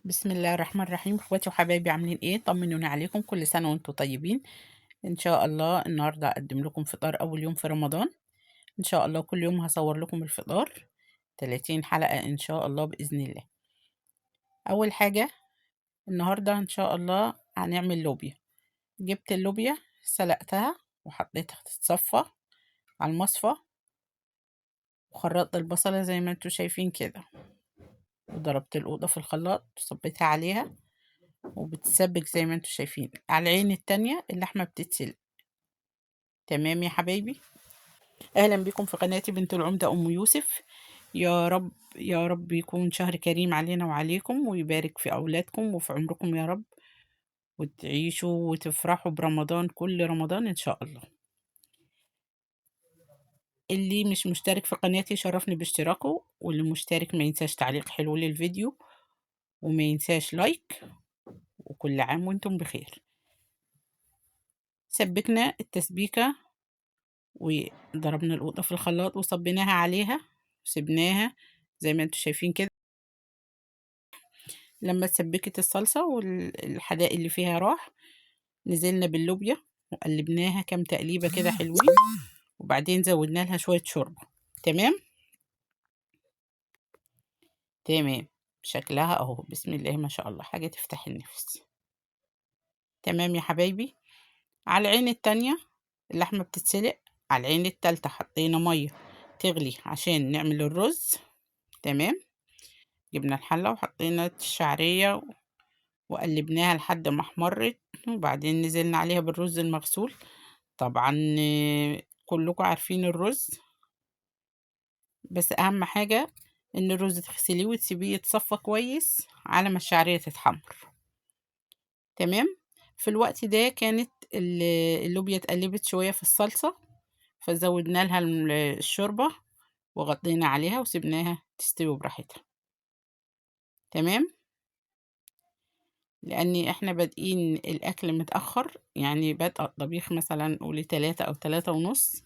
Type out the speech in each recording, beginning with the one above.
بسم الله الرحمن الرحيم. اخواتي وحبايبي عاملين ايه؟ طمنوني عليكم، كل سنة وانتم طيبين. ان شاء الله النهاردة اقدم لكم فطار اول يوم في رمضان. ان شاء الله كل يوم هصور لكم الفطار 30 حلقة ان شاء الله بإذن الله. اول حاجة النهاردة ان شاء الله هنعمل لوبيا. جبت اللوبيا سلقتها وحطيتها تتصفى على المصفى، وخرطت البصلة زي ما انتم شايفين كده، وضربت القوطة في الخلاط وصبيتها عليها وبتسبك زي ما انتم شايفين. على العين التانية اللحمة بتتسلق. تمام يا حبايبي، اهلا بكم في قناتي بنت العمدة ام يوسف. يا رب يا رب يكون شهر كريم علينا وعليكم، ويبارك في اولادكم وفي عمركم يا رب، وتعيشوا وتفرحوا برمضان كل رمضان ان شاء الله. اللي مش مشترك في قناتي شرفني باشتراكه، واللي مشترك ما ينساش تعليق حلو للفيديو، وما ينساش لايك. وكل عام وانتم بخير. سبكنا التسبيكة وضربنا القوطة في الخلاط وصبيناها عليها وسبناها زي ما انتم شايفين كده. لما اتسبكت الصلصة والحدائق اللي فيها راح، نزلنا باللوبيا وقلبناها كام تقليبة كده حلوين، وبعدين زودنا لها شوية شوربة. تمام تمام. شكلها اهو بسم الله ما شاء الله، حاجة تفتح النفس. تمام يا حبايبي. على العين التانية اللحمة بتتسلق، على العين التالتة حطينا مية تغلي عشان نعمل الرز. تمام. جبنا الحلة وحطينا الشعرية وقلبناها لحد ما احمرت، وبعدين نزلنا عليها بالرز المغسول. طبعا كلكم عارفين الرز، بس اهم حاجة ان الرز تغسليه وتسيبيه يتصفى كويس على ما الشعرية تتحمر. تمام. في الوقت ده كانت اللوبيا اتقلبت شوية في الصلصة، فزودنا لها الشوربة وغطينا عليها وسبناها تستوي براحتها. تمام. لأني احنا بادئين الأكل متأخر، يعني بدأ الطبيخ مثلا قولي 3 أو 3:30،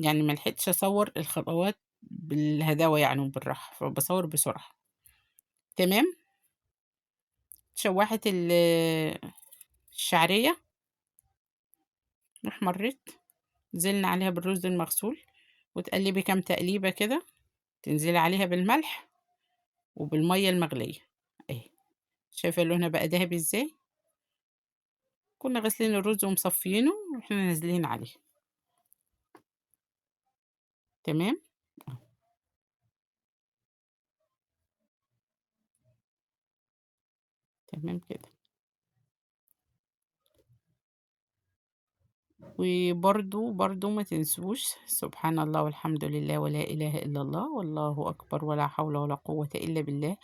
يعني ملحقتش أصور الخطوات بالهداوة يعني وبالراحة، فبصور بسرعة. تمام. شوحت الشعرية واحمرت، نزلنا عليها بالرز المغسول وتقلبي كام تقليبة كده، تنزلي عليها بالملح وبالمية المغلية اهي. شايفة لونها بقى دهبي ازاي؟ كنا غاسلين الرز ومصفيينه واحنا نازلين عليه. تمام. تمام كده. وبرضو ما تنسوش سبحان الله والحمد لله ولا إله إلا الله والله أكبر ولا حول ولا قوة إلا بالله.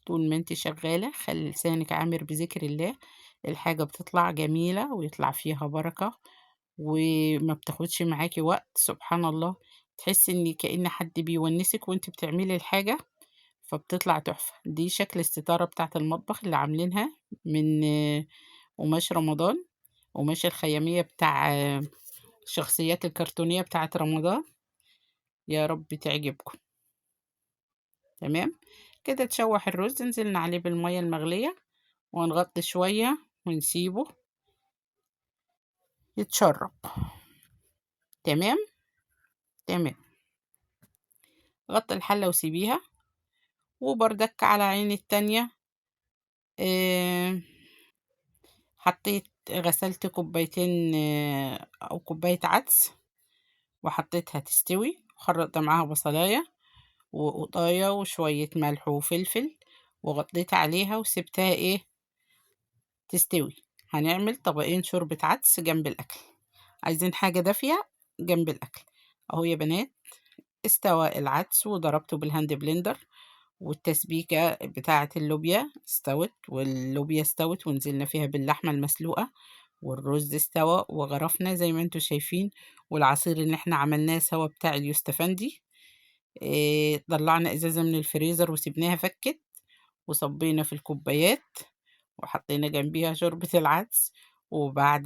طول ما انت شغالة خلي لسانك عامر بذكر الله، الحاجة بتطلع جميلة ويطلع فيها بركة، وما بتاخدش معاكي وقت. سبحان الله، تحسي ان كأن حد بيونسك وانت بتعملي الحاجة، فبتطلع تحفة. دي شكل الستارة بتاعة المطبخ اللي عاملينها من قماش رمضان، قماش الخيامية بتاع الشخصيات الكرتونية بتاعة رمضان. يا رب تعجبكم. تمام كده. تشوح الرز، نزلنا عليه بالمية المغلية ونغطي شوية ونسيبه يتشرب. تمام تمام. غطي الحلة وسيبيها. وبردك على عين التانية حطيت غسلت كوبايتين أو كوباية عدس وحطيتها تستوي، وخرطت معاها بصلاية وقطاية وشوية ملح وفلفل، وغطيت عليها وسبتها تستوي. هنعمل طبقين شوربة عدس جنب الأكل. عايزين حاجة دافية جنب الأكل. أهو يا بنات استوى العدس وضربته بالهاند بلندر، والتسبيكة بتاعة اللوبيا استوت، واللوبيا استوت ونزلنا فيها باللحمة المسلوقة، والرز استوى وغرفنا زي ما انتوا شايفين. والعصير اللي احنا عملناه سوا بتاع اليوستفندي، طلعنا ازازة من الفريزر وسبناها فكت، وصبينا في الكوبايات وحطينا جنبيها شوربة العدس. وبعد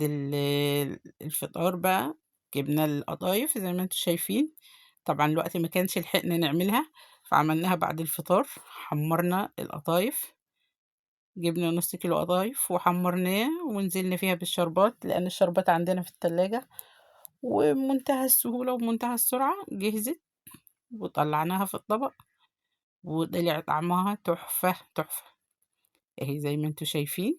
الفطار بقى جبنا القطايف زي ما انتوا شايفين. طبعًا الوقت ما كانش لحقنا نعملها، فعملناها بعد الفطار، حمّرنا القطايف، جبنا نُص كيلو قطايف وحمّرناه ونزلنا فيها بالشربات، لإن الشربات عندنا في التلاجة، وبمنتهى السهولة وبمنتهى السرعة جهزت وطلّعناها في الطبق، وطلع طعمها تحفة، تحفة، أهي زي ما أنتم شايفين،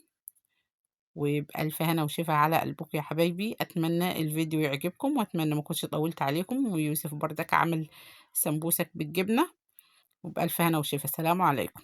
وبألف هنا وشفا على قلبكم يا حبايبي. أتمنى الفيديو يعجبكم، وأتمنى ما أكونش طوّلت عليكم، ويوسف برضك عمل سمبوسك بالجبنة، وبألف هنا وشفا، سلام عليكم.